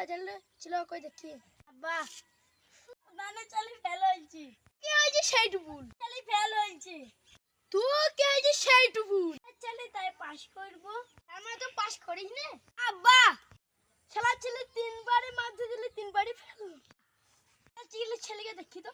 খেলা চলে ছিল কই দেখি আব্বা নানে চলে ফেল হইছি কি হইছে সেইটুকু চলে ফেল হইছি তুই কি হইছে সেইটুকু চলে তাই পাস করব আমরা তো পাস করিস না আব্বা খেলা চলে তিনবারে মাঝে দিলে তিনবারই ফেল চিলে ছেলেকে দেখি তো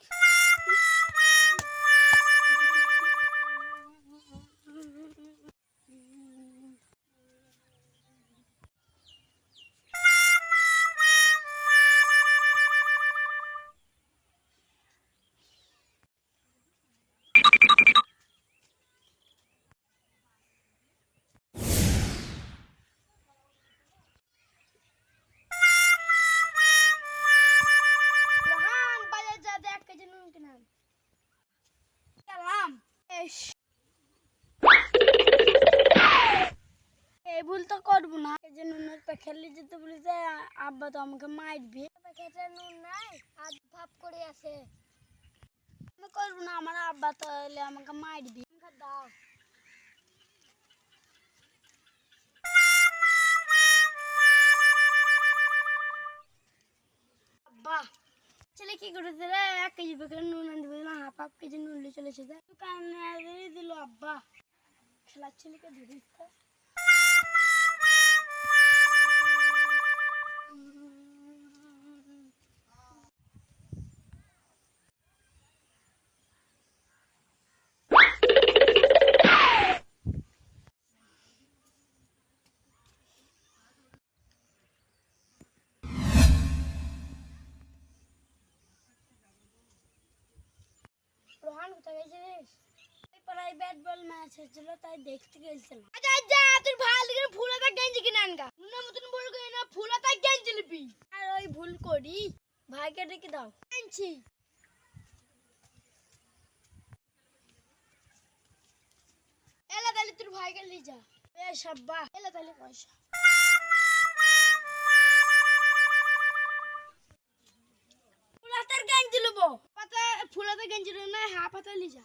এই ভুল তো করবো না এই যে নুনের প্যাকেটে যেতে বলেছে আব্বা তো আমাকে মারবে প্যাকেটে নুন নাই আর ভাব করে আছে আমি করবো না আমার আব্বা তো এলে আমাকে মারবে আমাকে দাও আব্বা ছেলে কি করেছে রে 1 কেজি প্যাকেট নুন আনতে বললাম হাফ কেজি নুন নিয়ে চলেছে দোকানে দিল আব্বা খেলার ছেলেকে ধরিস তো রোহান কোথায় গেছিস ওই পাড়ায় ব্যাট বল ম্যাচ হচ্ছিল তাই দেখতে গেছিলাম আচ্ছা যা তুই ভালো করে ফুলাটা গেঞ্জি কিনে আনগা নুনের মতন ভুল করি না ফুলাটা গেঞ্জি নিবি আর ওই ভুল করি ভাইকে ডেকে দাও আনছি এলা তাহলে তোর ভাইকে নিয়ে যা বেশ আব্বা এলা তাহলে পয়সা ফুলাটার গেঞ্জি লবো পাতা ফুলাটা গেঞ্জি না হাফ পাতা নিয়ে যা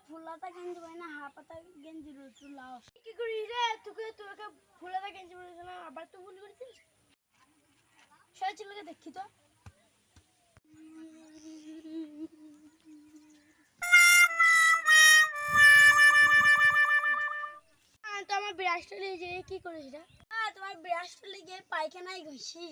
ফুলাটা গেঞ্জি পাই না হাফ পাতা গেঞ্জি রুটু লাও কি করি রে তোকে ফুলাটা গেঞ্জি বলেছ না আবার তো ভুল করেছিস সেই ছেলেকে দেখি তো তোমার ব্রাশটা নিয়ে যে কি করিস রে তোমার ব্রাশটা নিয়ে পায়খানায় গেছি